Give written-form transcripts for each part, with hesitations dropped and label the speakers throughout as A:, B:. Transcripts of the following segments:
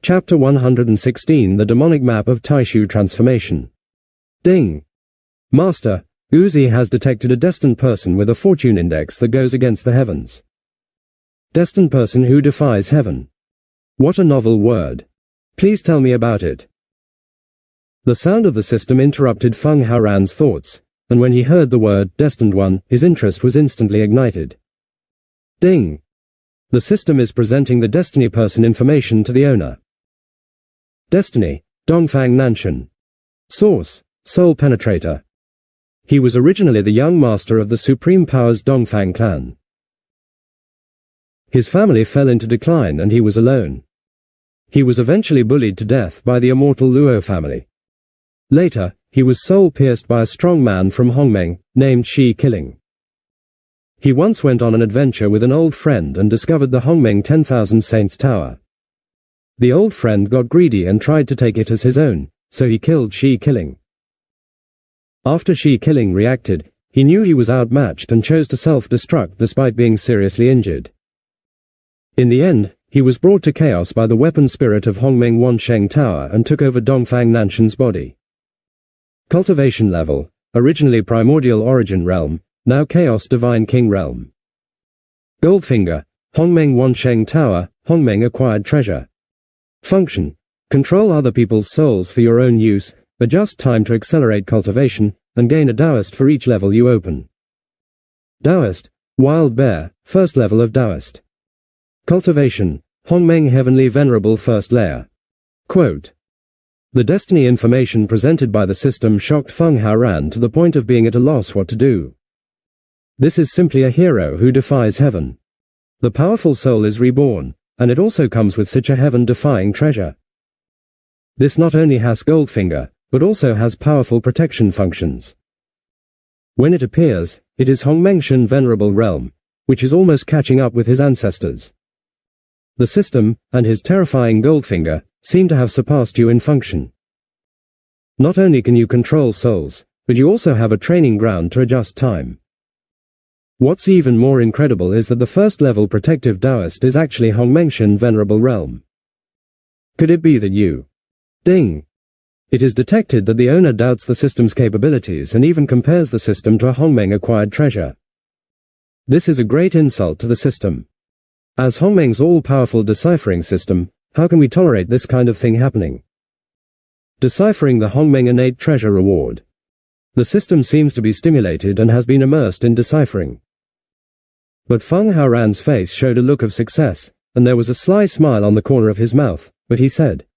A: Chapter 116 The Demonic Map of Taixu Transformation. Ding. Master, Uzi has detected a destined person with a fortune index that goes against the heavens. Destined person who defies heaven. What a novel word. Please tell me about it. The sound of the system interrupted Feng Haoran's thoughts, and when he heard the word destined one, his interest was instantly ignited. Ding. The system is presenting the destiny person information to the owner. Destiny, Dongfang Nanshan. Source, Soul Penetrator. He was originally the young master of the Supreme Power's Dongfang clan. His family fell into decline and he was alone. He was eventually bullied to death by the immortal Luo family. Later, he was soul-pierced by a strong man from Hongmeng, named Shi Killing. He once went on an adventure with an old friend and discovered the Hongmeng 10,000 Saints Tower. The old friend got greedy and tried to take it as his own, so he killed Shi Killing. After Shi Killing reacted, he knew he was outmatched and chose to self-destruct despite being seriously injured. In the end, he was brought to chaos by the weapon spirit of Hongmeng Wansheng Tower and took over Dongfang Nanshan's body. Cultivation level, originally Primordial Origin Realm, now Chaos Divine King Realm. Goldfinger, Hongmeng Wansheng Tower, Hongmeng Acquired Treasure. Function, control other people's souls for your own use, adjust time to accelerate cultivation, and gain a Taoist for each level you open. Taoist, Wild Bear, first level of Taoist. Cultivation, Hongmeng Heavenly Venerable first layer. Quote. The destiny information presented by the system shocked Feng Haoran to the point of being at a loss what to do. This is simply a hero who defies heaven. The powerful soul is reborn, and it also comes with such a heaven-defying treasure. This not only has Goldfinger, but also has powerful protection functions. When it appears, it is Hongmengshan Venerable Realm, which is almost catching up with his ancestors. The system, and his terrifying Goldfinger, seem to have surpassed you in function. Not only can you control souls, but you also have a training ground to adjust time. What's even more incredible is that the first-level protective Taoist is actually Hongmengshan Venerable Realm. Could it be that you... Ding. It is detected that the owner doubts the system's capabilities and even compares the system to a Hongmeng acquired treasure. This is a great insult to the system. As Hongmeng's all-powerful deciphering system, how can we tolerate this kind of thing happening? Deciphering the Hongmeng Innate Treasure Reward. The system seems to be stimulated and has been immersed in deciphering. But Feng Haoran's face showed a look of success, and there was a sly smile on the corner of his mouth, but he said,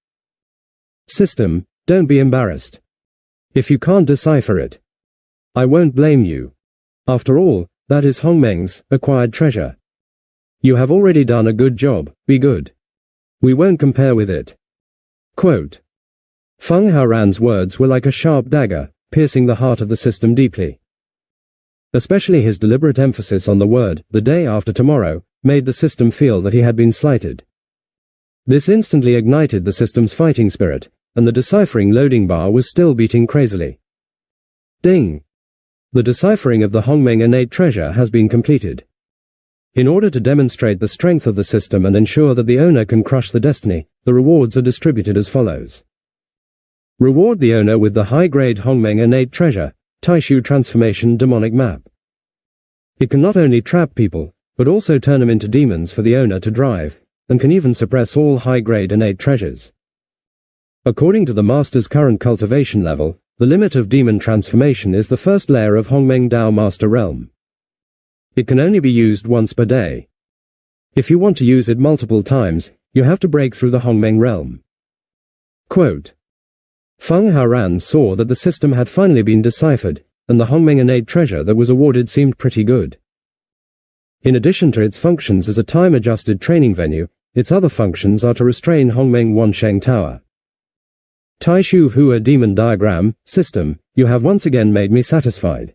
A: System, don't be embarrassed. If you can't decipher it, I won't blame you. After all, that is Hongmeng's acquired treasure. You have already done a good job, be good. We won't compare with it. Quote. Feng Haoran's words were like a sharp dagger, piercing the heart of the system deeply. Especially his deliberate emphasis on the word, the day after tomorrow, made the system feel that he had been slighted. This instantly ignited the system's fighting spirit, and the deciphering loading bar was still beating crazily. Ding! The deciphering of the Hongmeng Innate Treasure has been completed. In order to demonstrate the strength of the system and ensure that the owner can crush the destiny, the rewards are distributed as follows. Reward the owner with the high-grade Hongmeng Innate Treasure, Taixu Transformation Demonic Map. It can not only trap people, but also turn them into demons for the owner to drive, and can even suppress all high-grade innate treasures. According to the Master's current cultivation level, the limit of demon transformation is the first layer of Hongmeng Dao Master Realm. It can only be used once per day. If you want to use it multiple times, you have to break through the Hongmeng realm. Quote. Feng Haoran saw that the system had finally been deciphered, and the Hongmeng innate treasure that was awarded seemed pretty good. In addition to its functions as a time-adjusted training venue, its other functions are to restrain Hongmeng Wansheng Tower. Taixu Hua Demon Diagram, System, you have once again made me satisfied.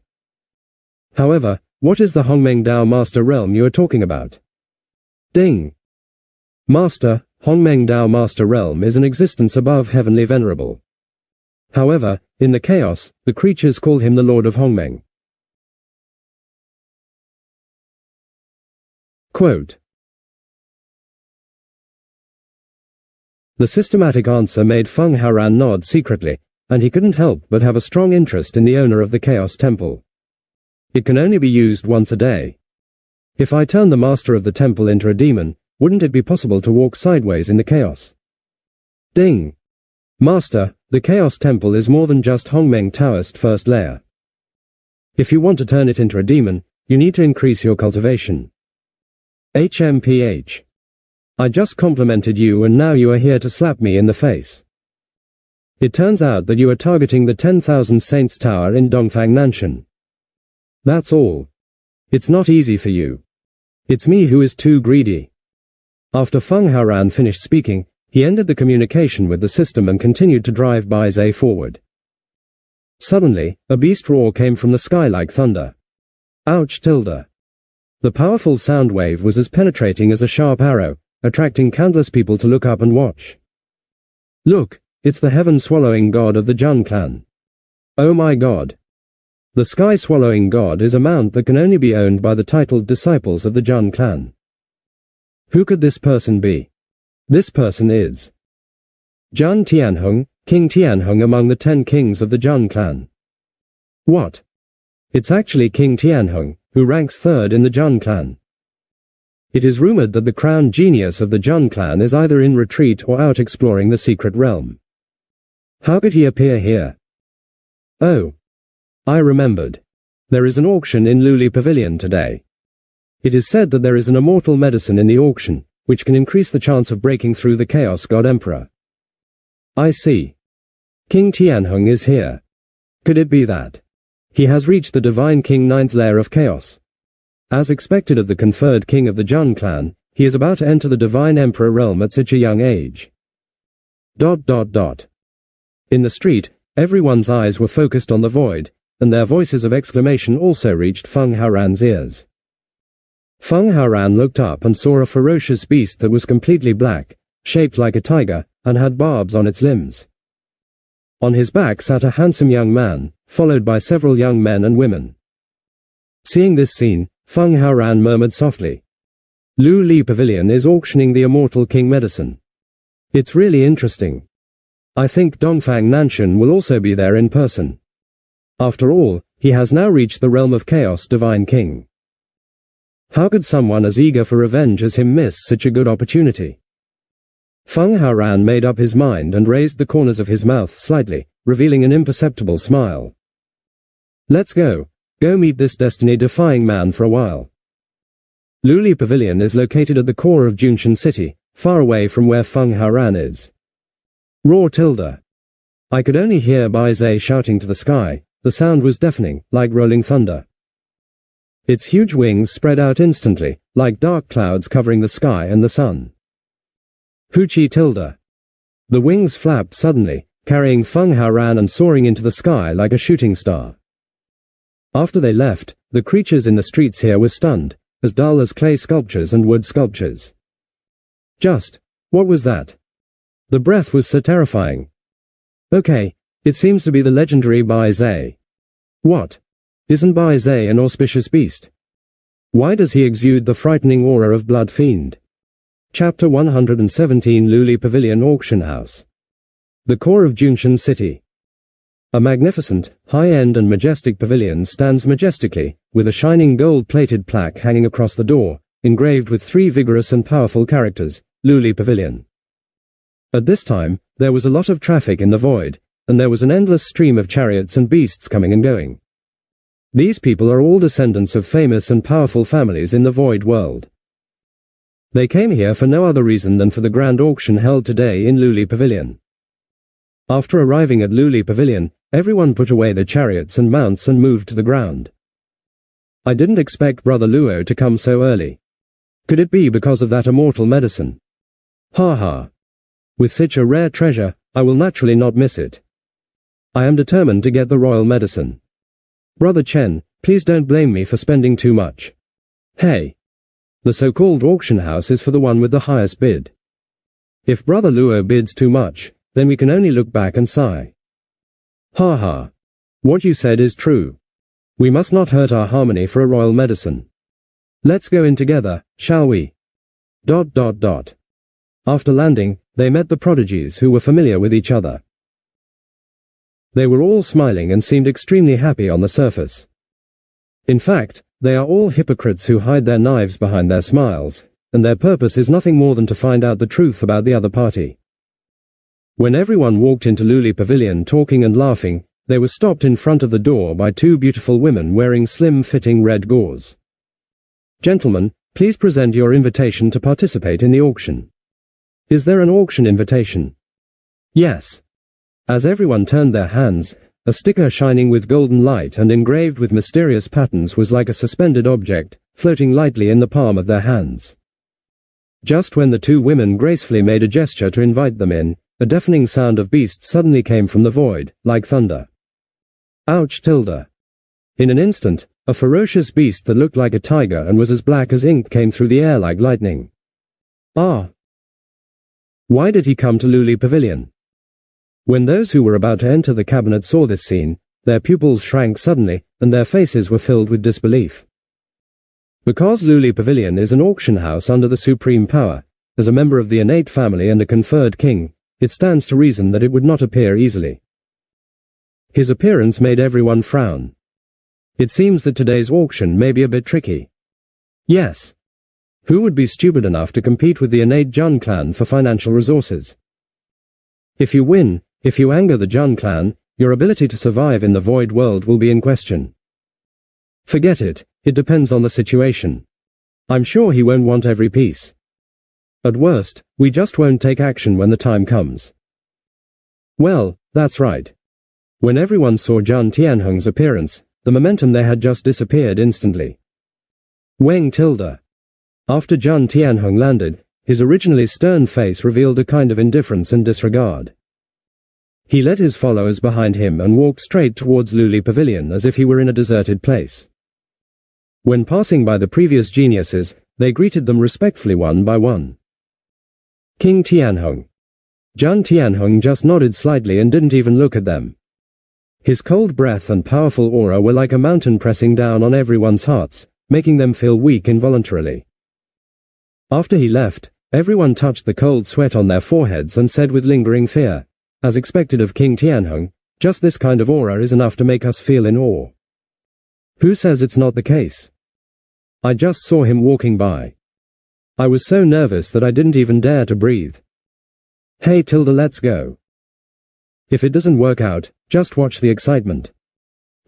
A: However, what is the Hongmeng Dao Master Realm you are talking about? Ding. Master, Hongmeng Dao Master Realm is an existence above Heavenly Venerable. However, in the chaos, the creatures call him the Lord of Hongmeng. Quote. The systematic answer made Feng Haoran nod secretly, and he couldn't help but have a strong interest in the owner of the Chaos Temple. It can only be used once a day. If I turn the master of the temple into a demon, wouldn't it be possible to walk sideways in the chaos? Ding! Master, the Chaos Temple is more than just Hongmeng Taoist first layer. If you want to turn it into a demon, you need to increase your cultivation. HMPH. I just complimented you and now you are here to slap me in the face. It turns out that you are targeting the 10,000 Saints Tower in Dongfang Nanshan. That's all. It's not easy for you. It's me who is too greedy. After Feng Haoran finished speaking, he ended the communication with the system and continued to drive Bai Zhe forward. Suddenly, a beast roar came from the sky like thunder. Ouch! The powerful sound wave was as penetrating as a sharp arrow, attracting countless people to look up and watch. Look, it's the heaven-swallowing god of the Jun clan. Oh my god. The sky-swallowing god is a mount that can only be owned by the titled disciples of the Jun clan. Who could this person be? This person is Jun Tianhong, King Tianhong among the 10 kings of the Jun clan. What? It's actually King Tianhong, who ranks 3rd in the Jun clan. It is rumored that the crown genius of the Jun clan is either in retreat or out exploring the secret realm. How could he appear here? Oh. I remembered. There is an auction in Luli Pavilion today. It is said that there is an immortal medicine in the auction, which can increase the chance of breaking through the Chaos God Emperor. I see. King Tianhong is here. Could it be that he has reached the Divine King 9th layer of Chaos? As expected of the conferred king of the Jun clan, he is about to enter the Divine Emperor realm at such a young age. In the street, everyone's eyes were focused on the void, and their voices of exclamation also reached Feng Haoran's ears. Feng Haoran looked up and saw a ferocious beast that was completely black, shaped like a tiger, and had barbs on its limbs. On his back sat a handsome young man, followed by several young men and women. Seeing this scene, Feng Haoran murmured softly. Lu Li Pavilion is auctioning the immortal king medicine. It's really interesting. I think Dongfang Nanshan will also be there in person. After all, he has now reached the realm of Chaos Divine King. How could someone as eager for revenge as him miss such a good opportunity? Feng Haoran made up his mind and raised the corners of his mouth slightly, revealing an imperceptible smile. Let's go. Go meet this destiny-defying man for a while. Luli Pavilion is located at the core of Junshan City, far away from where Feng Haoran is. Roar tilde. I could only hear Bai Zhe shouting to the sky. The sound was deafening, like rolling thunder. Its huge wings spread out instantly, like dark clouds covering the sky and the sun. Huchi tilde. The wings flapped suddenly, carrying Feng Haoran and soaring into the sky like a shooting star. After they left, the creatures in the streets here were stunned, as dull as clay sculptures and wood sculptures. What was that? The breath was so terrifying. Okay, it seems to be the legendary Bai Zhe. What? Isn't Bai Zhe an auspicious beast? Why does he exude the frightening aura of Blood Fiend? Chapter 117 Luli Pavilion Auction House. The core of Junshan City. A magnificent, high-end and majestic pavilion stands majestically, with a shining gold-plated plaque hanging across the door, engraved with 3 vigorous and powerful characters, Luli Pavilion. At this time, there was a lot of traffic in the void, and there was an endless stream of chariots and beasts coming and going. These people are all descendants of famous and powerful families in the void world. They came here for no other reason than for the grand auction held today in Luli Pavilion. After arriving at Luli Pavilion, everyone put away their chariots and mounts and moved to the ground. I didn't expect Brother Luo to come so early. Could it be because of that immortal medicine? Ha ha. With such a rare treasure, I will naturally not miss it. I am determined to get the royal medicine. Brother Chen, please don't blame me for spending too much. Hey. The so-called auction house is for the one with the highest bid. If Brother Luo bids too much, then we can only look back and sigh. Ha ha. What you said is true. We must not hurt our harmony for a royal medicine. Let's go in together, shall we? After landing, they met the prodigies who were familiar with each other. They were all smiling and seemed extremely happy on the surface. In fact, they are all hypocrites who hide their knives behind their smiles, and their purpose is nothing more than to find out the truth about the other party. When everyone walked into Luli Pavilion talking and laughing, they were stopped in front of the door by two beautiful women wearing slim-fitting red gauze. "Gentlemen, please present your invitation to participate in the auction." "Is there an auction invitation?" "Yes." As everyone turned their hands, a sticker shining with golden light and engraved with mysterious patterns was like a suspended object, floating lightly in the palm of their hands. Just when the two women gracefully made a gesture to invite them in, a deafening sound of beasts suddenly came from the void, like thunder. Ouch! In an instant, a ferocious beast that looked like a tiger and was as black as ink came through the air like lightning. Ah! Why did he come to Luli Pavilion? When those who were about to enter the cabinet saw this scene, their pupils shrank suddenly, and their faces were filled with disbelief. Because Luli Pavilion is an auction house under the supreme power, as a member of the innate family and a conferred king, it stands to reason that it would not appear easily. His appearance made everyone frown. It seems that today's auction may be a bit tricky. Yes. Who would be stupid enough to compete with the innate Jun clan for financial resources? If you win, if you anger the Jun clan, your ability to survive in the void world will be in question. Forget it, it depends on the situation. I'm sure he won't want every piece. At worst, we just won't take action when the time comes. Well, that's right. When everyone saw Jun Tianheng's appearance, the momentum they had just disappeared instantly. Wang tilde. After Jun Tianheng landed, his originally stern face revealed a kind of indifference and disregard. He led his followers behind him and walked straight towards Luli Pavilion as if he were in a deserted place. When passing by the previous geniuses, they greeted them respectfully one by one. King Tianheng. Jun Tianheng just nodded slightly and didn't even look at them. His cold breath and powerful aura were like a mountain pressing down on everyone's hearts, making them feel weak involuntarily. After he left, everyone touched the cold sweat on their foreheads and said with lingering fear, as expected of King Tianheng, "Just this kind of aura is enough to make us feel in awe." Who says it's not the case? I just saw him walking by. I was so nervous that I didn't even dare to breathe. Hey tilde, let's go. If it doesn't work out, just watch the excitement.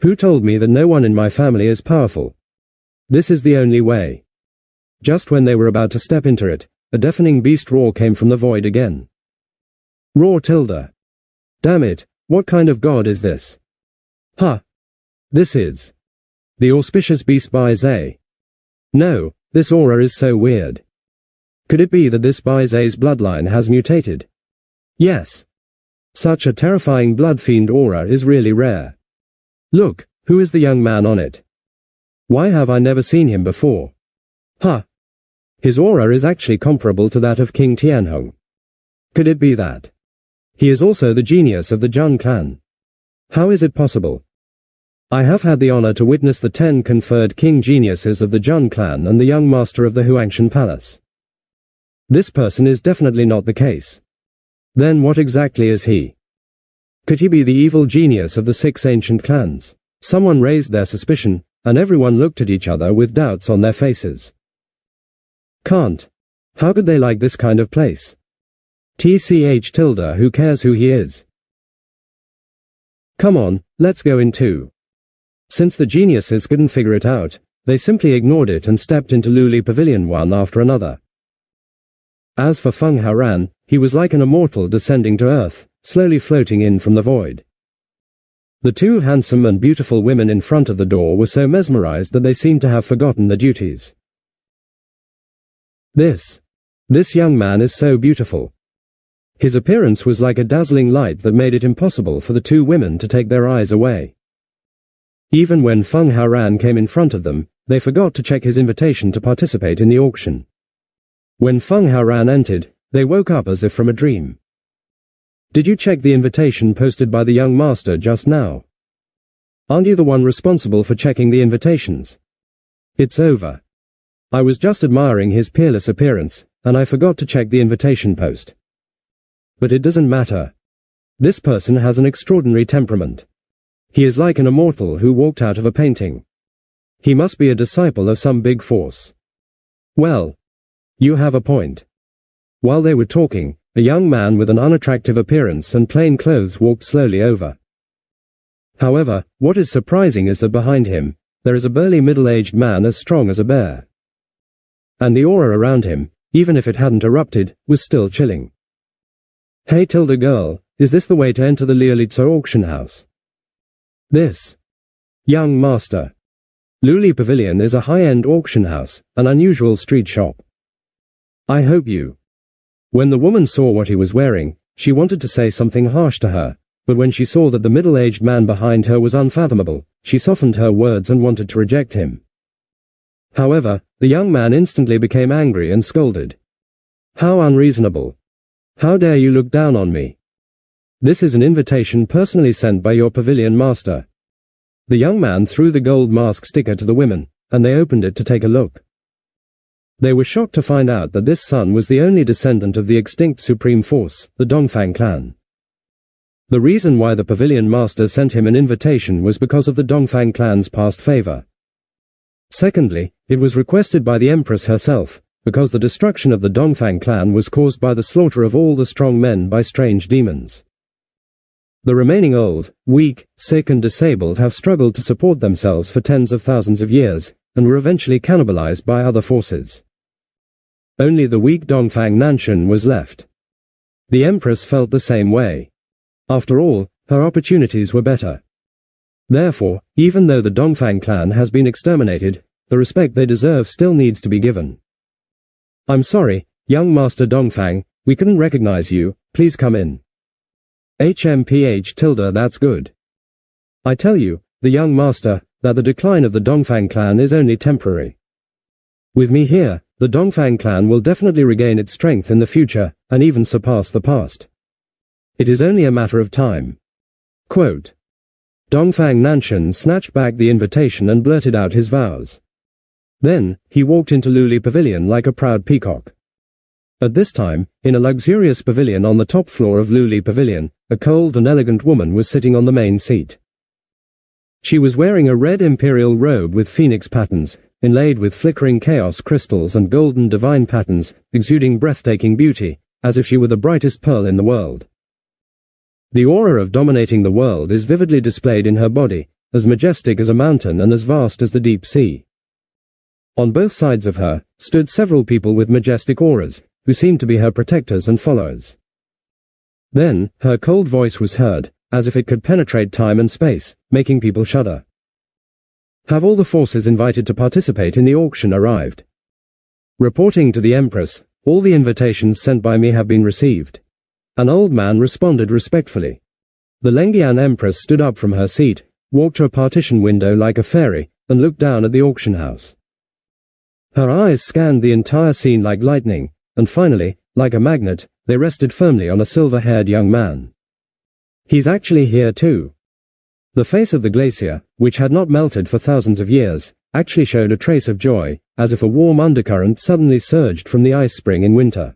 A: Who told me that no one in my family is powerful? This is the only way. Just when they were about to step into it, a deafening beast roar came from the void again. Roar tilde. Damn it, what kind of god is this? Huh. This is the auspicious beast Bai Zhe. No, this aura is so weird. Could it be that this Bai Zhe's bloodline has mutated? Yes. Such a terrifying blood fiend aura is really rare. Look, who is the young man on it? Why have I never seen him before? Huh. His aura is actually comparable to that of King Tianheng. Could it be that he is also the genius of the Jun clan? How is it possible? I have had the honor to witness the 10 conferred king geniuses of the Jun clan and the young master of the Huangshan Palace. This person is definitely not the case. Then what exactly is he? Could he be the evil genius of the 6 ancient clans? Someone raised their suspicion, and everyone looked at each other with doubts on their faces. Can't. How could they like this kind of place? TCH tilde, who cares who he is? Come on, let's go in too. Since the geniuses couldn't figure it out, they simply ignored it and stepped into Luli Pavilion one after another. As for Feng Haoran, he was like an immortal descending to earth, slowly floating in from the void. The two handsome and beautiful women in front of the door were so mesmerized that they seemed to have forgotten their duties. This young man is so beautiful. His appearance was like a dazzling light that made it impossible for the two women to take their eyes away. Even when Feng Haoran came in front of them, they forgot to check his invitation to participate in the auction. When Feng Haoran entered, they woke up as if from a dream. Did you check the invitation posted by the young master just now? Aren't you the one responsible for checking the invitations? It's over. I was just admiring his peerless appearance, and I forgot to check the invitation post. but it doesn't matter. This person has an extraordinary temperament. He is like an immortal who walked out of a painting. He must be a disciple of some big force. Well, you have a point. While they were talking, a young man with an unattractive appearance and plain clothes walked slowly over. However, what is surprising is that behind him, there is a burly middle-aged man as strong as a bear. And the aura around him, even if it hadn't erupted, was still chilling. Hey Tilda girl, is this the way to enter the Liolitsa auction house? This. Young master. Luli Pavilion is a high-end auction house, an unusual street shop. I hope you. When the woman saw what he was wearing, she wanted to say something harsh to her, but when she saw that the middle-aged man behind her was unfathomable, she softened her words and wanted to reject him. However, the young man instantly became angry and scolded. How unreasonable. How dare you look down on me? This is an invitation personally sent by your pavilion master. The young man threw the gold mask sticker to the women, and they opened it to take a look. They were shocked to find out that this son was the only descendant of the extinct supreme force, the Dongfang clan. The reason why the pavilion master sent him an invitation was because of the Dongfang clan's past favor. Secondly, it was requested by the empress herself, because the destruction of the Dongfang clan was caused by the slaughter of all the strong men by strange demons. The remaining old, weak, sick and disabled have struggled to support themselves for tens of thousands of years, and were eventually cannibalized by other forces. Only the weak Dongfang Nanshan was left. The empress felt the same way. After all, her opportunities were better. Therefore, even though the Dongfang clan has been exterminated, the respect they deserve still needs to be given. I'm sorry, young Master Dongfang, we couldn't recognize you, please come in. HMPH tilde that's good. I tell you, the young master, that the decline of the Dongfang clan is only temporary. With me here, the Dongfang clan will definitely regain its strength in the future, and even surpass the past. It is only a matter of time. Quote. Dongfang Nanshan snatched back the invitation and blurted out his vows. Then, he walked into Luli Pavilion like a proud peacock. At this time, in a luxurious pavilion on the top floor of Luli Pavilion, a cold and elegant woman was sitting on the main seat. She was wearing a red imperial robe with phoenix patterns, inlaid with flickering chaos crystals and golden divine patterns, exuding breathtaking beauty, as if she were the brightest pearl in the world. The aura of dominating the world is vividly displayed in her body, as majestic as a mountain and as vast as the deep sea. On both sides of her, stood several people with majestic auras, who seemed to be her protectors and followers. Then, her cold voice was heard, as if it could penetrate time and space, making people shudder. Have all the forces invited to participate in the auction arrived? Reporting to the Empress, all the invitations sent by me have been received. An old man responded respectfully. The Lengyan Empress stood up from her seat, walked to a partition window like a fairy, and looked down at the auction house. Her eyes scanned the entire scene like lightning, and finally, like a magnet, they rested firmly on a silver-haired young man. He's actually here too. The face of the glacier, which had not melted for thousands of years, actually showed a trace of joy, as if a warm undercurrent suddenly surged from the ice spring in winter.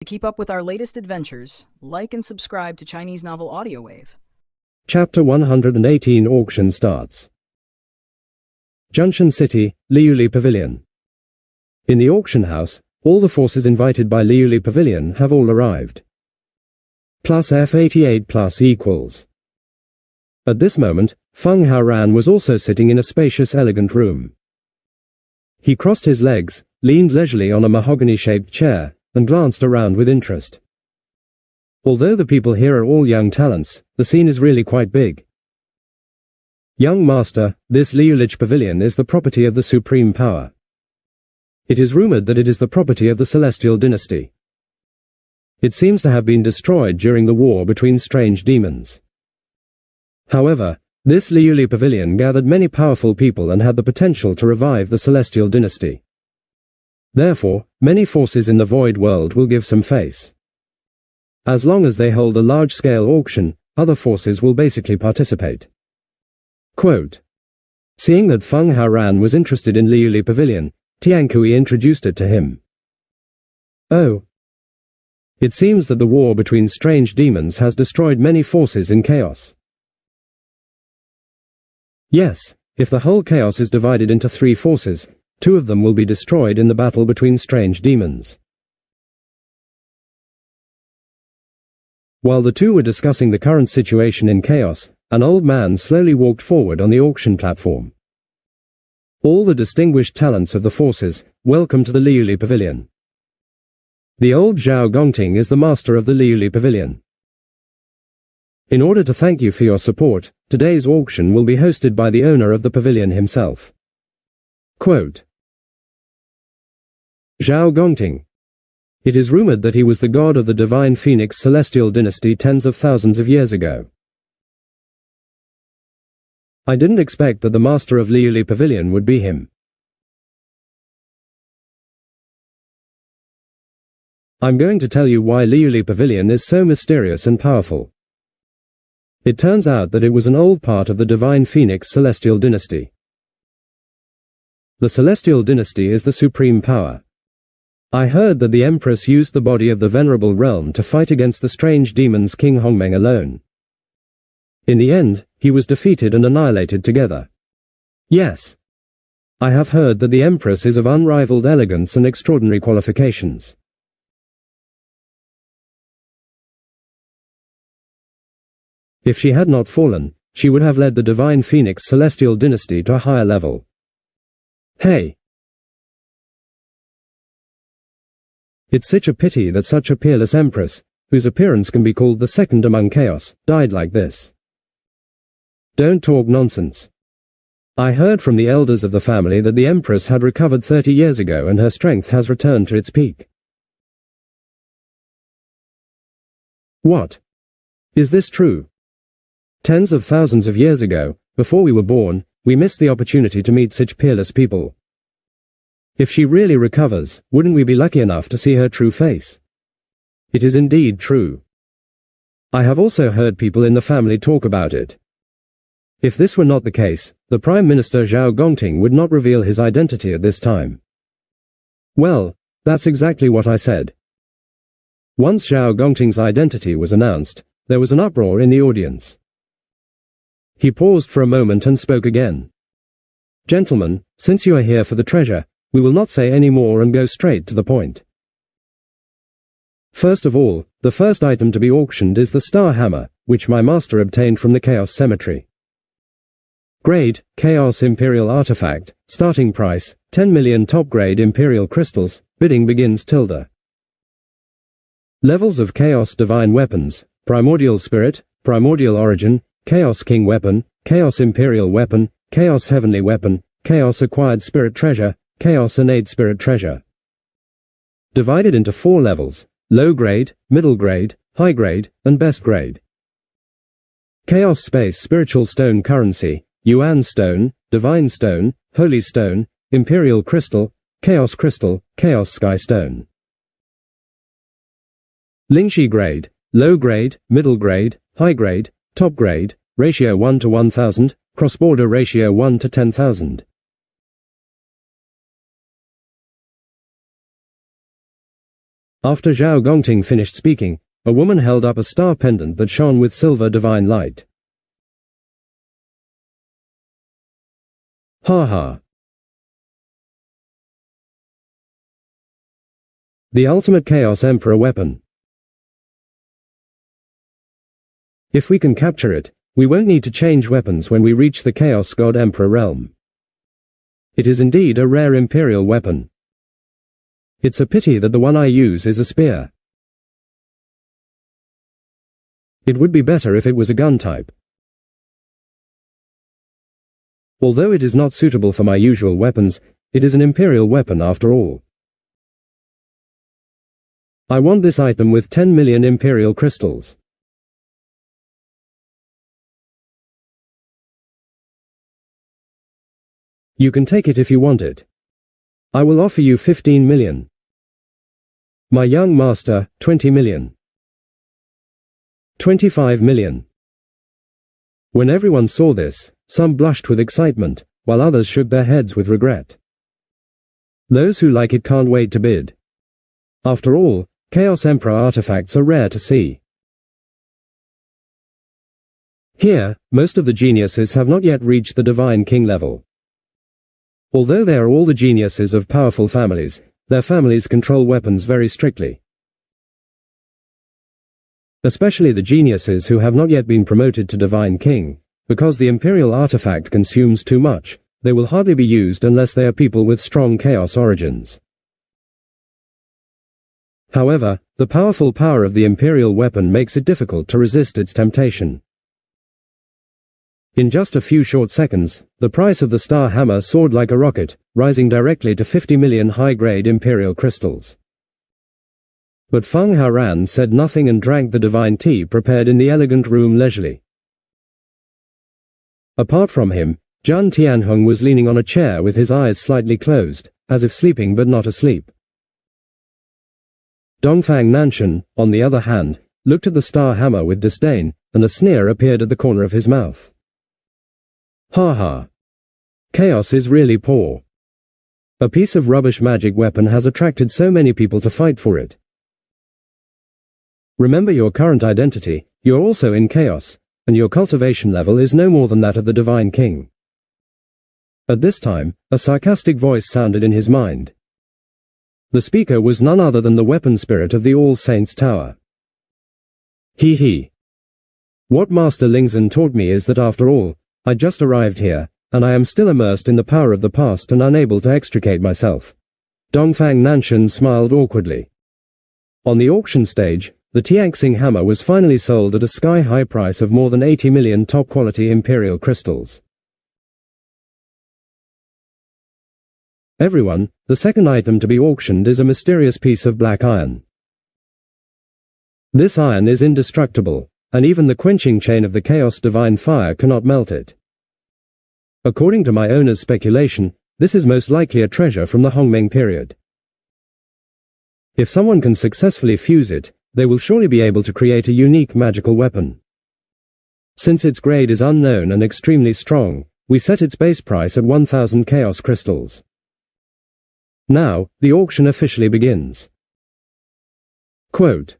B: To keep up with our latest adventures, like and subscribe to Chinese Novel Audiowave.
A: Chapter 118 Auction starts. Junction City, Liuli Pavilion. In the auction house, all the forces invited by Liuli Pavilion have all arrived. Plus F88 plus equals. At this moment, Feng Haoran was also sitting in a spacious elegant room. He crossed his legs, leaned leisurely on a mahogany-shaped chair, and glanced around with interest. Although the people here are all young talents, the scene is really quite big. Young master, this Liulich Pavilion is the property of the supreme power. It is rumored that it is the property of the Celestial Dynasty. It seems to have been destroyed during the war between strange demons. However, this Liuli Pavilion gathered many powerful people and had the potential to revive the Celestial Dynasty. Therefore, many forces in the Void World will give some face. As long as they hold a large-scale auction, other forces will basically participate. Quote. Seeing that Feng Haoran was interested in Liuli Pavilion, Tiankui introduced it to him. Oh. It seems that the war between strange demons has destroyed many forces in chaos. Yes, if the whole chaos is divided into 3 forces, 2 of them will be destroyed in the battle between strange demons. While the 2 were discussing the current situation in chaos, an old man slowly walked forward on the auction platform. All the distinguished talents of the forces, welcome to the Liuli Pavilion. The old Zhao Gongting is the master of the Liuli Pavilion. In order to thank you for your support, today's auction will be hosted by the owner of the pavilion himself. Quote, Zhao Gongting. It is rumored that he was the god of the divine phoenix celestial dynasty tens of thousands of years ago. I didn't expect that the master of Liuli Pavilion would be him. I'm going to tell you why Liuli Pavilion is so mysterious and powerful. It turns out that it was an old part of the divine phoenix celestial dynasty. The celestial dynasty is the supreme power. I heard that the empress used the body of the venerable realm to fight against the strange demons King Hongmeng alone. In the end, he was defeated and annihilated together. Yes. I have heard that the empress is of unrivaled elegance and extraordinary qualifications. If she had not fallen, she would have led the divine phoenix celestial dynasty to a higher level. Hey! It's such a pity that such a peerless empress, whose appearance can be called the second among chaos, died like this. Don't talk nonsense. I heard from the elders of the family that the empress had recovered 30 years ago and her strength has returned to its peak. What? Is this true? Tens of thousands of years ago, before we were born, we missed the opportunity to meet such peerless people. If she really recovers, wouldn't we be lucky enough to see her true face? It is indeed true. I have also heard people in the family talk about it. If this were not the case, the Prime Minister Zhao Gongting would not reveal his identity at this time. Well, that's exactly what I said. Once Zhao Gongting's identity was announced, there was an uproar in the audience. He paused for a moment and spoke again. Gentlemen, since you are here for the treasure, we will not say any more and go straight to the point. First of all, the first item to be auctioned is the star hammer, which my master obtained from the Chaos Cemetery. Grade, Chaos Imperial Artifact, starting price, 10 million top-grade Imperial Crystals, bidding begins tilde. Levels of Chaos Divine Weapons, Primordial Spirit, Primordial Origin, Chaos King Weapon, Chaos Imperial Weapon, Chaos Heavenly Weapon, Chaos Acquired Spirit Treasure, Chaos Innate Spirit Treasure. Divided into 4 levels, Low Grade, Middle Grade, High Grade, and Best Grade. Chaos Space Spiritual Stone Currency, Yuan Stone, Divine Stone, Holy Stone, Imperial Crystal, Chaos Crystal, Chaos Sky Stone. Lingxi Grade, Low Grade, Middle Grade, High Grade, Top Grade, Ratio 1 to 1000, Cross-Border Ratio 1 to 10,000. After Zhao Gongting finished speaking, a woman held up a star pendant that shone with silver divine light. Ha ha. The ultimate Chaos Emperor weapon. If we can capture it, we won't need to change weapons when we reach the Chaos God Emperor realm. It is indeed a rare Imperial weapon. It's a pity that the one I use is a spear. It would be better if it was a gun type. Although it is not suitable for my usual weapons, it is an Imperial weapon after all. I want this item with 10 million Imperial crystals. You can take it if you want it. I will offer you 15 million. My young master, 20 million. 25 million. When everyone saw this, some blushed with excitement, while others shook their heads with regret. Those who like it can't wait to bid. After all, Chaos Emperor artifacts are rare to see. Here, most of the geniuses have not yet reached the Divine King level. Although they are all the geniuses of powerful families, their families control weapons very strictly. Especially the geniuses who have not yet been promoted to Divine King, because the Imperial artifact consumes too much, they will hardly be used unless they are people with strong chaos origins. However, the powerful power of the Imperial weapon makes it difficult to resist its temptation. In just a few short seconds, the price of the Star Hammer soared like a rocket, rising directly to 50 million high-grade Imperial crystals. But Feng Haoran said nothing and drank the divine tea prepared in the elegant room leisurely. Apart from him, Zhan Tianheng was leaning on a chair with his eyes slightly closed, as if sleeping but not asleep. Dongfang Nanshan, on the other hand, looked at the Star Hammer with disdain, and a sneer appeared at the corner of his mouth. Ha ha. Chaos is really poor. A piece of rubbish magic weapon has attracted so many people to fight for it. Remember your current identity, you're also in chaos, and your cultivation level is no more than that of the Divine King. At this time, a sarcastic voice sounded in his mind. The speaker was none other than the weapon spirit of the All Saints Tower. He he. What Master Lingzhen taught me is that after all, I just arrived here, and I am still immersed in the power of the past and unable to extricate myself. Dongfang Nanshan smiled awkwardly. On the auction stage, the Tianxing hammer was finally sold at a sky-high price of more than 80 million top-quality Imperial crystals. Everyone, the second item to be auctioned is a mysterious piece of black iron. This iron is indestructible, and even the quenching chain of the Chaos Divine Fire cannot melt it. According to my owner's speculation, this is most likely a treasure from the Hongmeng period. If someone can successfully fuse it, they will surely be able to create a unique magical weapon. Since its grade is unknown and extremely strong, we set its base price at 1,000 Chaos crystals. Now, the auction officially begins. Quote.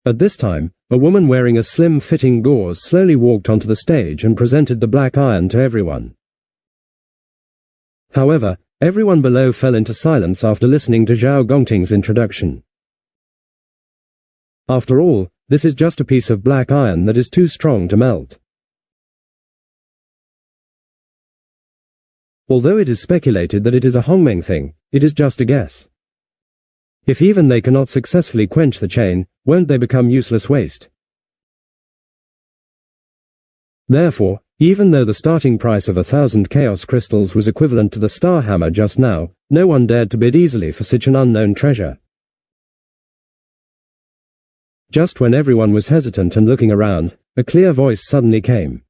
A: At this time, a woman wearing a slim-fitting gauze slowly walked onto the stage and presented the black iron to everyone. However, everyone below fell into silence after listening to Zhao Gongting's introduction. After all, this is just a piece of black iron that is too strong to melt. Although it is speculated that it is a Hongmeng thing, it is just a guess. If even they cannot successfully quench the chain, won't they become useless waste? Therefore, even though the starting price of 1,000 Chaos crystals was equivalent to the Star Hammer just now, no one dared to bid easily for such an unknown treasure. Just when everyone was hesitant and looking around, a clear voice suddenly came.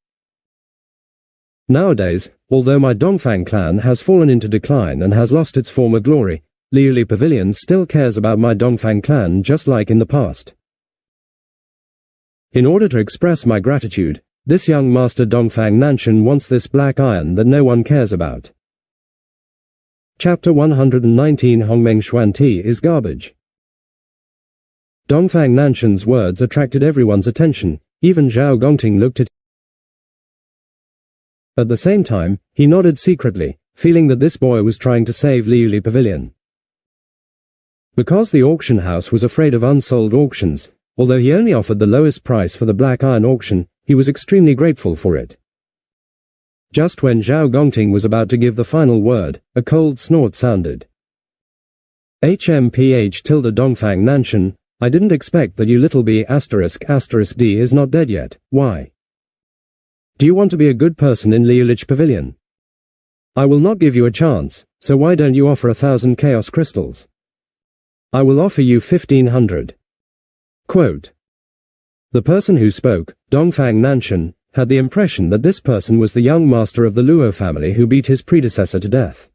A: Nowadays, although my Dongfang clan has fallen into decline and has lost its former glory, Liuli Pavilion still cares about my Dongfang clan just like in the past. In order to express my gratitude, this young master Dongfang Nanshan wants this black iron that no one cares about. Chapter 119 Hongmeng Xuanti is garbage. Dongfang Nanshan's words attracted everyone's attention, even Zhao Gongting looked at him. At the same time, he nodded secretly, feeling that this boy was trying to save Liuli Pavilion. Because the auction house was afraid of unsold auctions, although he only offered the lowest price for the black iron auction, he was extremely grateful for it. Just when Zhao Gongting was about to give the final word, a cold snort sounded. HMPH tilde Dongfang Nanshan, I didn't expect that you little b***** D is not dead yet, why? Do you want to be a good person in Liulich Pavilion? I will not give you a chance, so why don't you offer 1,000 Chaos crystals? I will offer you 1,500. Quote. The person who spoke, Dongfang Nanshan, had the impression that this person was the young master of the Luo family who beat his predecessor to death.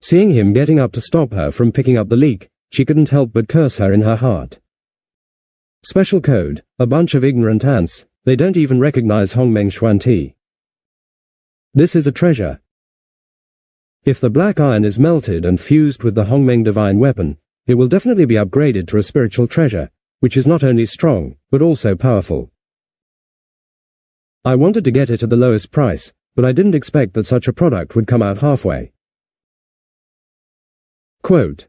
A: Seeing him getting up to stop her from picking up the leak, she couldn't help but curse her in her heart. Special code, a bunch of ignorant ants, they don't even recognize Hongmeng Xuanti. This is a treasure. If the black iron is melted and fused with the Hongmeng divine weapon, it will definitely be upgraded to a spiritual treasure, which is not only strong, but also powerful. I wanted to get it at the lowest price, but I didn't expect that such a product would come out halfway. Quote.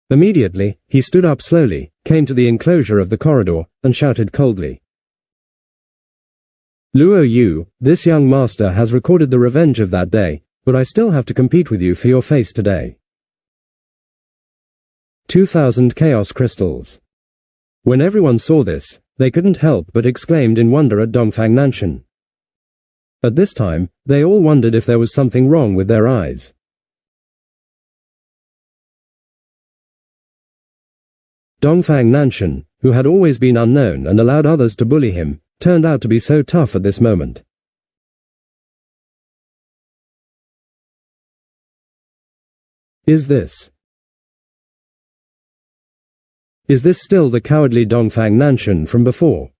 A: Immediately, he stood up slowly, came to the enclosure of the corridor, and shouted coldly. Luo Yu, this young master has recorded the revenge of that day, but I still have to compete with you for your face today. 2,000 chaos crystals. When everyone saw this, they couldn't help but exclaimed in wonder at Dongfang Nanshan. At this time, they all wondered if there was something wrong with their eyes. Dongfang Nanshan, who had always been unknown and allowed others to bully him, turned out to be so tough at this moment. Is this still the cowardly Dongfang Nanshan from before?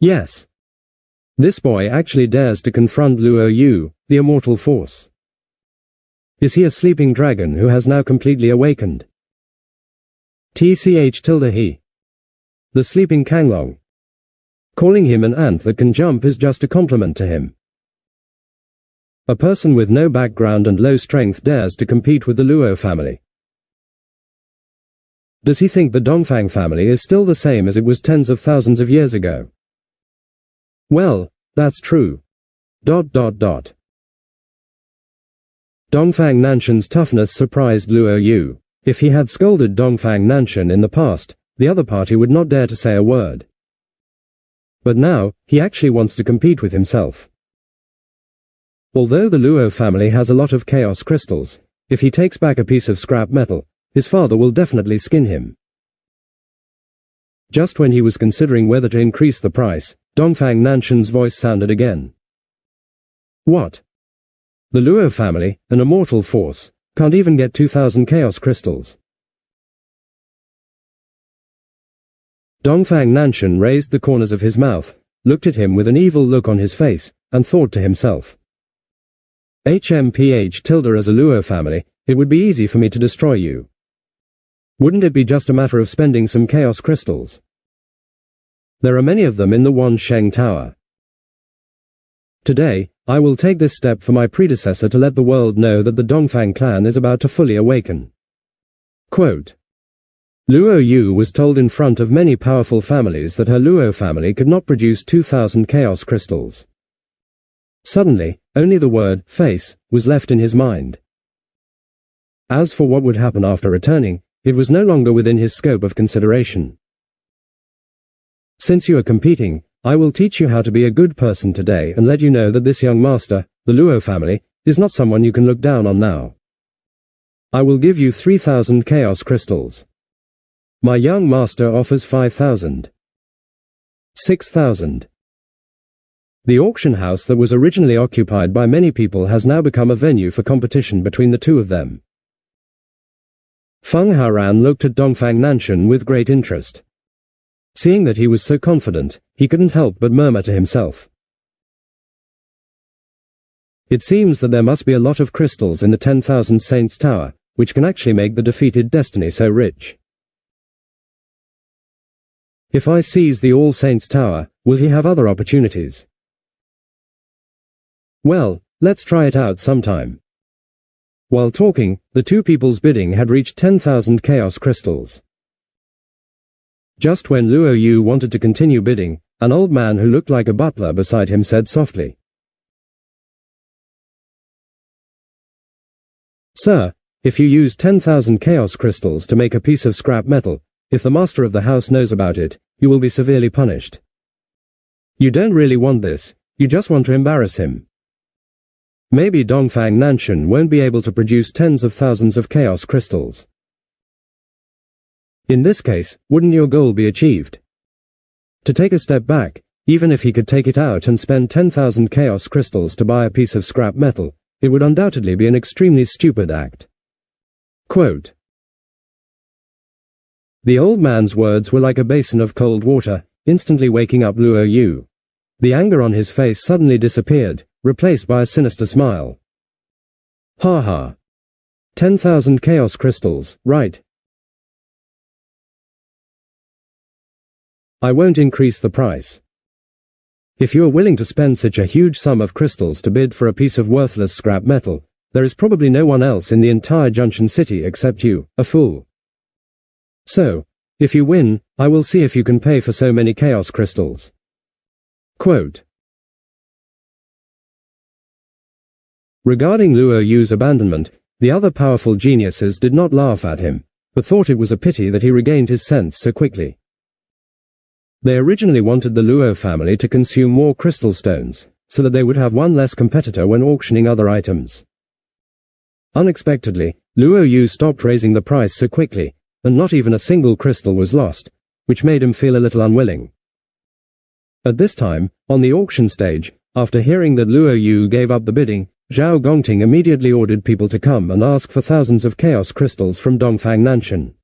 A: Yes. This boy actually dares to confront Luo Yu, the immortal force. Is he a sleeping dragon who has now completely awakened? He. The sleeping Kanglong. Calling him an ant that can jump is just a compliment to him. A person with no background and low strength dares to compete with the Luo family. Does he think the Dongfang family is still the same as it was tens of thousands of years ago? Well, that's true. Dongfang Nanshan's toughness surprised Luo Yu. If he had scolded Dongfang Nanshan in the past, the other party would not dare to say a word. But now, he actually wants to compete with himself. Although the Luo family has a lot of chaos crystals, if he takes back a piece of scrap metal, his father will definitely skin him. Just when he was considering whether to increase the price, Dongfang Nanshan's voice sounded again. What? The Luo family, an immortal force, can't even get 2,000 chaos crystals. Dongfang Nanshan raised the corners of his mouth, looked at him with an evil look on his face, and thought to himself. HMPH tilde as a Luo family, it would be easy for me to destroy you. Wouldn't it be just a matter of spending some chaos crystals? There are many of them in the Wansheng Tower. Today, I will take this step for my predecessor to let the world know that the Dongfang clan is about to fully awaken. Quote. Luo Yu was told in front of many powerful families that her Luo family could not produce 2,000 chaos crystals. Suddenly, only the word face was left in his mind. As for what would happen after returning, it was no longer within his scope of consideration. Since you are competing, I will teach you how to be a good person today and let you know that this young master, the Luo family, is not someone you can look down on now. I will give you 3,000 chaos crystals. My young master offers 5,000. 6,000. The auction house that was originally occupied by many people has now become a venue for competition between the two of them. Feng Haoran looked at Dongfang Nanshan with great interest. Seeing that he was so confident, he couldn't help but murmur to himself. It seems that there must be a lot of crystals in the 10,000 Saints Tower, which can actually make the defeated destiny so rich. If I seize the All Saints Tower, will he have other opportunities? Well, let's try it out sometime. While talking, the two people's bidding had reached 10,000 chaos crystals. Just when Luo Yu wanted to continue bidding, an old man who looked like a butler beside him said softly, Sir, if you use 10,000 chaos crystals to make a piece of scrap metal, if the master of the house knows about it, you will be severely punished. You don't really want this, you just want to embarrass him. Maybe Dongfang Nanshan won't be able to produce tens of thousands of chaos crystals. In this case, wouldn't your goal be achieved? To take a step back, even if he could take it out and spend 10,000 chaos crystals to buy a piece of scrap metal, it would undoubtedly be an extremely stupid act. Quote. The old man's words were like a basin of cold water, instantly waking up Luo Yu. The anger on his face suddenly disappeared, replaced by a sinister smile. Ha ha. 10,000 chaos crystals, right? I won't increase the price. If you are willing to spend such a huge sum of crystals to bid for a piece of worthless scrap metal, there is probably no one else in the entire Junction City except you, a fool. So, if you win, I will see if you can pay for so many chaos crystals. Quote. Regarding Luo Yu's abandonment, the other powerful geniuses did not laugh at him, but thought it was a pity that he regained his sense so quickly. They originally wanted the Luo family to consume more crystal stones, so that they would have one less competitor when auctioning other items. Unexpectedly, Luo Yu stopped raising the price so quickly, and not even a single crystal was lost, which made him feel a little unwilling. At this time, on the auction stage, after hearing that Luo Yu gave up the bidding, Zhao Gongting immediately ordered people to come and ask for thousands of chaos crystals from Dongfang Nanshan.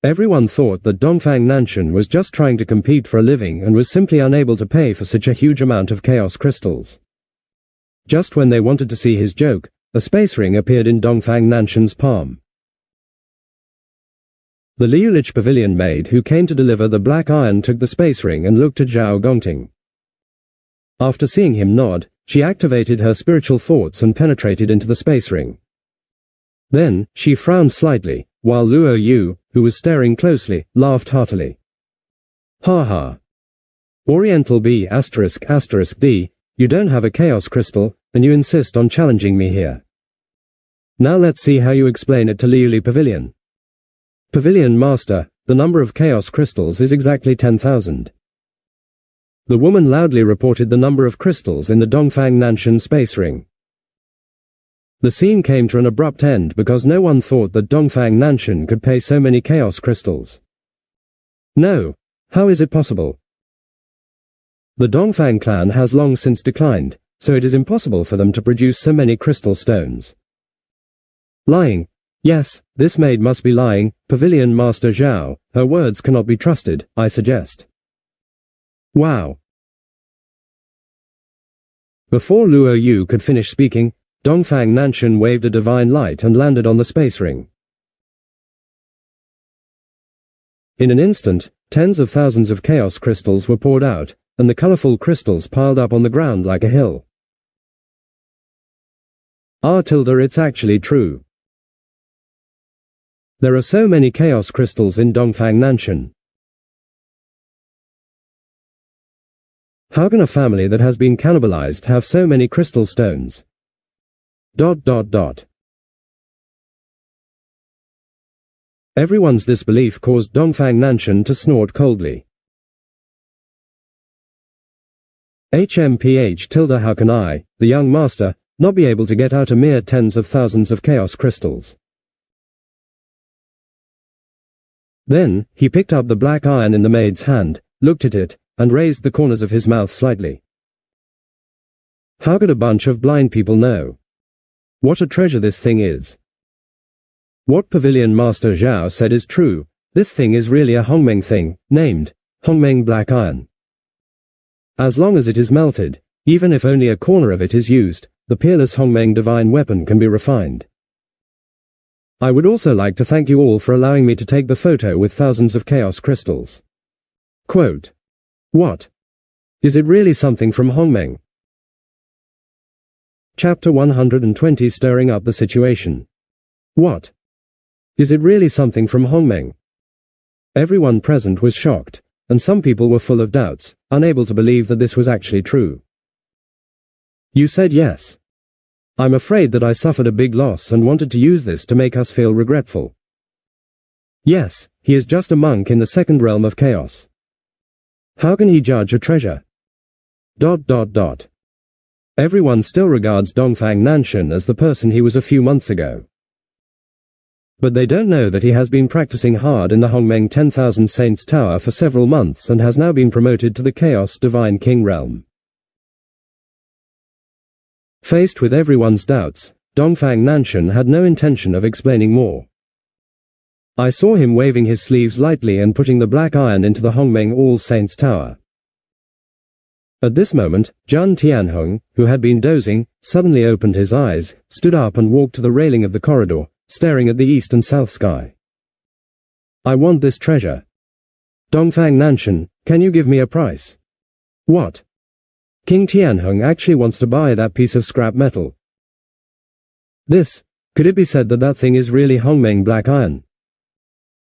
A: Everyone thought that Dongfang Nanshan was just trying to compete for a living and was simply unable to pay for such a huge amount of chaos crystals. Just when they wanted to see his joke, a space ring appeared in Dongfang Nanshan's palm. The Liulich pavilion maid who came to deliver the black iron took the space ring and looked at Zhao Gongting. After seeing him nod, she activated her spiritual thoughts and penetrated into the space ring. Then, she frowned slightly, while Luo Yu, who was staring closely, laughed heartily. Ha ha. Oriental B*****, you don't have a chaos crystal, and you insist on challenging me here. Now let's see how you explain it to Liuli Pavilion. Pavilion Master, the number of chaos crystals is exactly 10,000. The woman loudly reported the number of crystals in the Dongfang Nanshan space ring. The scene came to an abrupt end because no one thought that Dongfang Nanshan could pay so many chaos crystals. No, how is it possible? The Dongfang clan has long since declined, so it is impossible for them to produce so many crystal stones. Lying. Yes, this maid must be lying, Pavilion Master Zhao, her words cannot be trusted, I suggest. Wow. Before Luo Yu could finish speaking, Dongfang Nanshan waved a divine light and landed on the space ring. In an instant, tens of thousands of chaos crystals were poured out, and the colorful crystals piled up on the ground like a hill. It's actually true. There are so many chaos crystals in Dongfang Nanshan. How can a family that has been cannibalized have so many crystal stones? ... Everyone's disbelief caused Dongfang Nanshan to snort coldly. How can I, the young master, not be able to get out a mere tens of thousands of chaos crystals? Then, he picked up the black iron in the maid's hand, looked at it, and raised the corners of his mouth slightly. How could a bunch of blind people know? What a treasure this thing is. What Pavilion Master Zhao said is true, this thing is really a Hongmeng thing, named Hongmeng Black Iron. As long as it is melted, even if only a corner of it is used, the peerless Hongmeng divine weapon can be refined. I would also like to thank you all for allowing me to take the photo with thousands of chaos crystals. Quote. What? Is it really something from Hongmeng? Chapter 120 Stirring up the situation. What? Is it really something from Hongmeng? Everyone present was shocked, and some people were full of doubts, unable to believe that this was actually true. You said yes. I'm afraid that I suffered a big loss and wanted to use this to make us feel regretful. Yes, he is just a monk in the second realm of chaos. How can he judge a treasure? ... Everyone still regards Dongfang Nanshan as the person he was a few months ago. But they don't know that he has been practicing hard in the Hongmeng 10,000 Saints Tower for several months and has now been promoted to the Chaos Divine King realm. Faced with everyone's doubts, Dongfang Nanshan had no intention of explaining more. I saw him waving his sleeves lightly and putting the black iron into the Hongmeng All Saints Tower. At this moment, Zhang Tianheng, who had been dozing, suddenly opened his eyes, stood up and walked to the railing of the corridor, staring at the east and south sky. I want this treasure. Dongfang Nanshan, can you give me a price? What? King Tianheng actually wants to buy that piece of scrap metal. Could it be said that that thing is really Hongmeng black iron?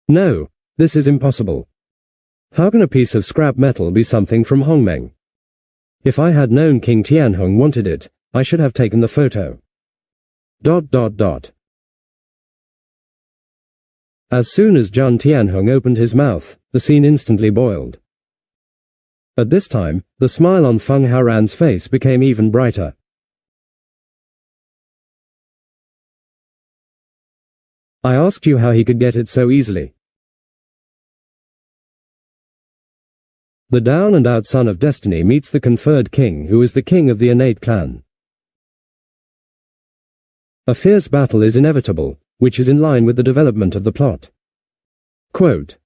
A: No, this is impossible. How can a piece of scrap metal be something from Hongmeng? If I had known King Tianheng wanted it, I should have taken the photo. ... As soon as Zhang Tianheng opened his mouth, the scene instantly boiled. At this time, the smile on Feng Haoran's face became even brighter. I asked you how he could get it so easily. The down-and-out son of destiny meets the conferred king who is the king of the innate clan. A fierce battle is inevitable, which is in line with the development of the plot. Quote.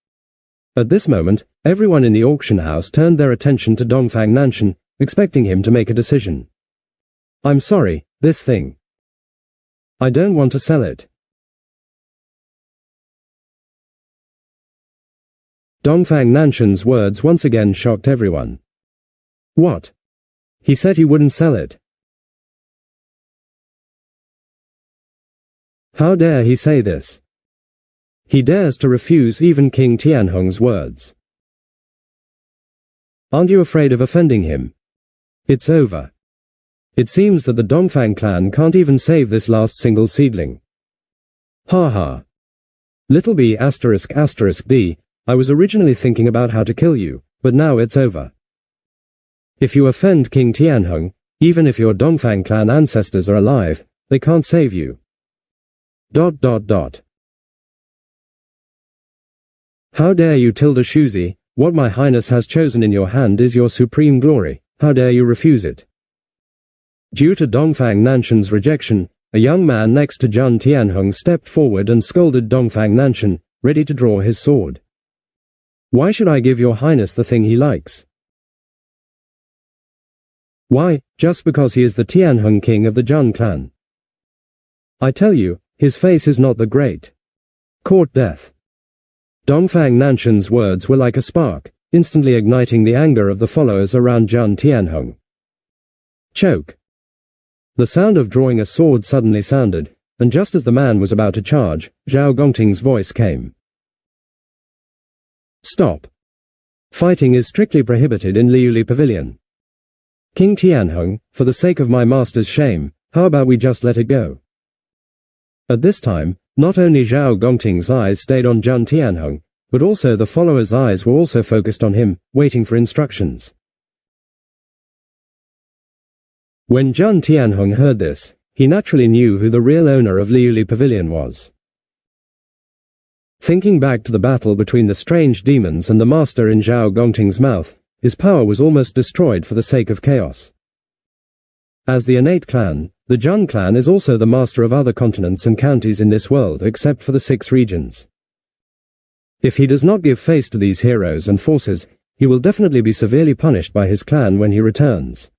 A: At this moment, everyone in the auction house turned their attention to Dongfang Nanshan, expecting him to make a decision. I'm sorry, this thing. I don't want to sell it. Dongfang Nanshan's words once again shocked everyone. What? He said he wouldn't sell it. How dare he say this? He dares to refuse even King Tianheng's words. Aren't you afraid of offending him? It's over. It seems that the Dongfang clan can't even save this last single seedling. Ha ha. Little b***d, I was originally thinking about how to kill you, but now it's over. If you offend King Tianheng, even if your Dongfang clan ancestors are alive, they can't save you. ... How dare you tilde Shuzi, what my highness has chosen in your hand is your supreme glory, how dare you refuse it? Due to Dongfang Nanshan's rejection, a young man next to Zhang Tianheng stepped forward and scolded Dongfang Nanshan, ready to draw his sword. Why should I give your highness the thing he likes? Why, just because he is the Tianheng king of the Zhang clan. I tell you, his face is not the great. Court death. Dongfang Nanshan's words were like a spark, instantly igniting the anger of the followers around Zhang Tianheng. Choke. The sound of drawing a sword suddenly sounded, and just as the man was about to charge, Zhao Gongting's voice came. Stop. Fighting is strictly prohibited in Liuli Pavilion. King Tianheng, for the sake of my master's shame, how about we just let it go? At this time, not only Zhao Gongting's eyes stayed on Zhang Tianheng, but also the followers' eyes were also focused on him, waiting for instructions. When Zhang Tianheng heard this, he naturally knew who the real owner of Liuli Pavilion was. Thinking back to the battle between the strange demons and the master in Zhao Gongting's mouth, his power was almost destroyed for the sake of chaos. As the innate clan, the Zhang clan is also the master of other continents and counties in this world except for the 6 regions. If he does not give face to these heroes and forces, he will definitely be severely punished by his clan when he returns.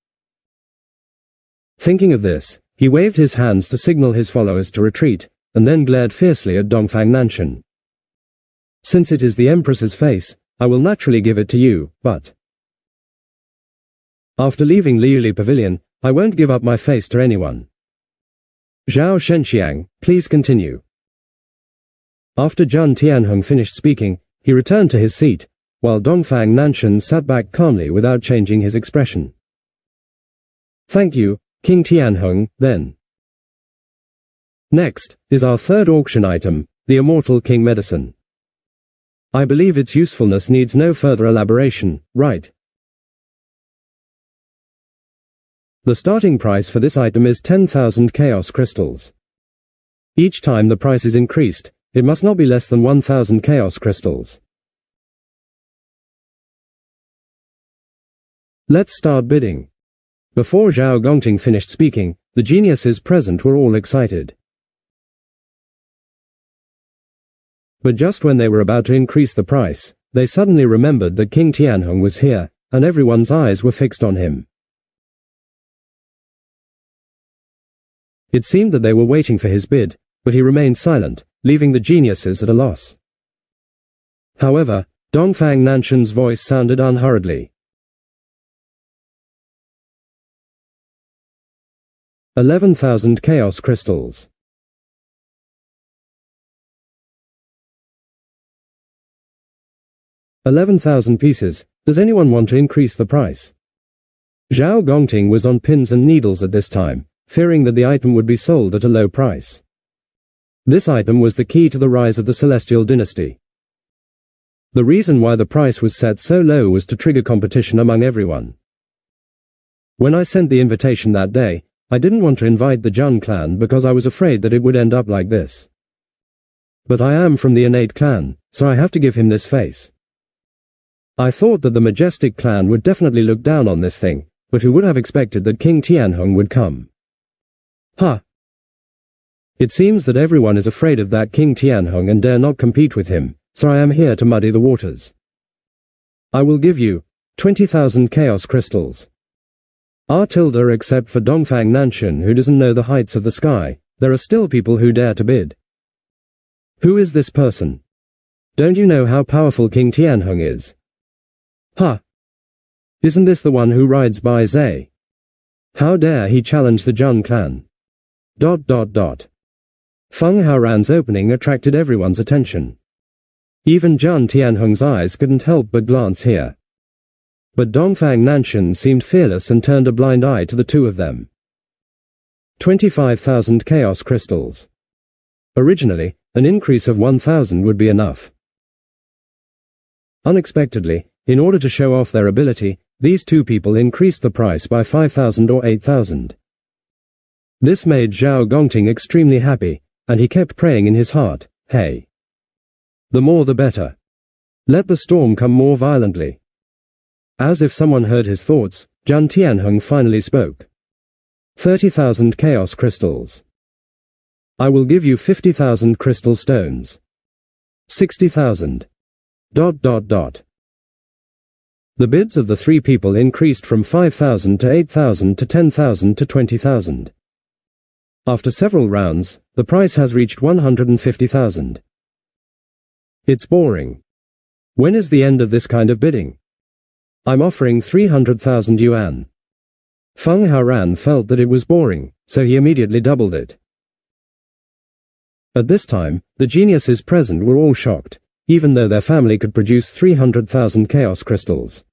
A: Thinking of this, he waved his hands to signal his followers to retreat, and then glared fiercely at Dongfang Nanshan. Since it is the Empress's face, I will naturally give it to you, but after leaving Liuli Pavilion, I won't give up my face to anyone. Zhao Shenxiang, please continue. After Zhang Tianheng finished speaking, he returned to his seat, while Dongfang Nanshan sat back calmly without changing his expression. Thank you, King Tianheng, then. Next, is our third auction item, the Immortal King Medicine. I believe its usefulness needs no further elaboration, right? The starting price for this item is 10,000 chaos crystals. Each time the price is increased, it must not be less than 1,000 chaos crystals. Let's start bidding. Before Zhao Gongting finished speaking, the geniuses present were all excited. But just when they were about to increase the price, they suddenly remembered that King Tianheng was here, and everyone's eyes were fixed on him. It seemed that they were waiting for his bid, but he remained silent, leaving the geniuses at a loss. However, Dongfang Nanshan's voice sounded unhurriedly. 11,000 chaos crystals. 11,000 pieces. Does anyone want to increase the price? Zhao Gongting was on pins and needles at this time, fearing that the item would be sold at a low price. This item was the key to the rise of the Celestial dynasty. The reason why the price was set so low was to trigger competition among everyone. When I sent the invitation that day, I didn't want to invite the Jun clan because I was afraid that it would end up like this. But I am from the innate clan, so I have to give him this face. I thought that the majestic clan would definitely look down on this thing, but who would have expected that King Tianheng would come? Huh. It seems that everyone is afraid of that King Tianheng and dare not compete with him, so I am here to muddy the waters. I will give you 20,000 chaos crystals. Except for Dongfang Nanshan, who doesn't know the heights of the sky, there are still people who dare to bid. Who is this person? Don't you know how powerful King Tianheng is? Huh. Isn't this the one who rides Bai Zhe? How dare he challenge the Jun clan? ... Feng Haoran's opening attracted everyone's attention. Even Jun Tianheng's eyes couldn't help but glance here. But Dongfang Nanshan seemed fearless and turned a blind eye to the two of them. 25,000 chaos crystals. Originally, an increase of 1,000 would be enough. Unexpectedly, in order to show off their ability, these two people increased the price by 5,000 or 8,000. This made Zhao Gongting extremely happy, and he kept praying in his heart, hey. The more the better. Let the storm come more violently. As if someone heard his thoughts, Jun Tianheng finally spoke. 30,000 chaos crystals. I will give you 50,000 crystal stones. 60,000. ... The bids of the three people increased from 5,000 to 8,000 to 10,000 to 20,000. After several rounds, the price has reached 150,000. It's boring. When is the end of this kind of bidding? I'm offering 300,000 yuan. Feng Haoran felt that it was boring, so he immediately doubled it. At this time, the geniuses present were all shocked, even though their family could produce 300,000 chaos crystals.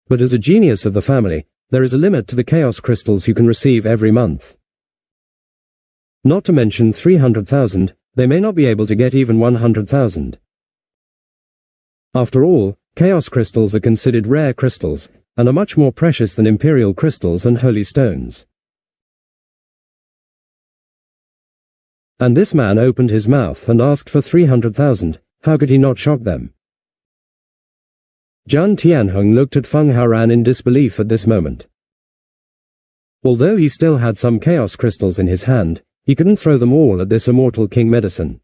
A: But as a genius of the family, there is a limit to the chaos crystals you can receive every month. Not to mention 300,000, they may not be able to get even 100,000. After all, chaos crystals are considered rare crystals, and are much more precious than imperial crystals and holy stones. And this man opened his mouth and asked for 300,000, how could he not shock them? Jun Tianheng looked at Feng Haoran in disbelief at this moment. Although he still had some chaos crystals in his hand, he couldn't throw them all at this immortal king medicine.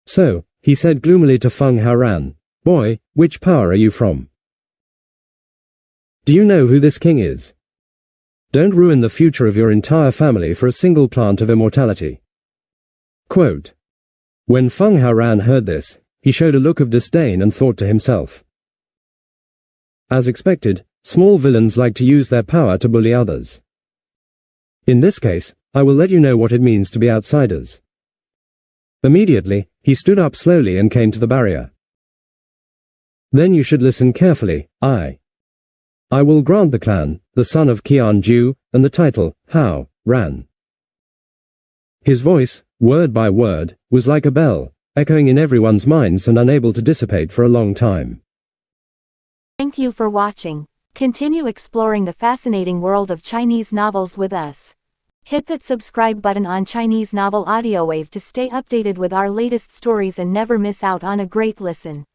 A: So, he said gloomily to Feng Haoran, "Boy, which power are you from? Do you know who this king is? Don't ruin the future of your entire family for a single plant of immortality." Quote. When Feng Haoran heard this, he showed a look of disdain and thought to himself. As expected, small villains like to use their power to bully others. In this case, I will let you know what it means to be outsiders. Immediately, he stood up slowly and came to the barrier. Then you should listen carefully. I will grant the clan, the son of Qian Ju, and the title, Hao Ran. His voice, word by word, was like a bell, echoing in everyone's minds and unable to dissipate for a long time.
C: Thank you for watching. Continue exploring the fascinating world of Chinese novels with us. Hit that subscribe button on Chinese Novel Audiowave to stay updated with our latest stories and never miss out on a great listen.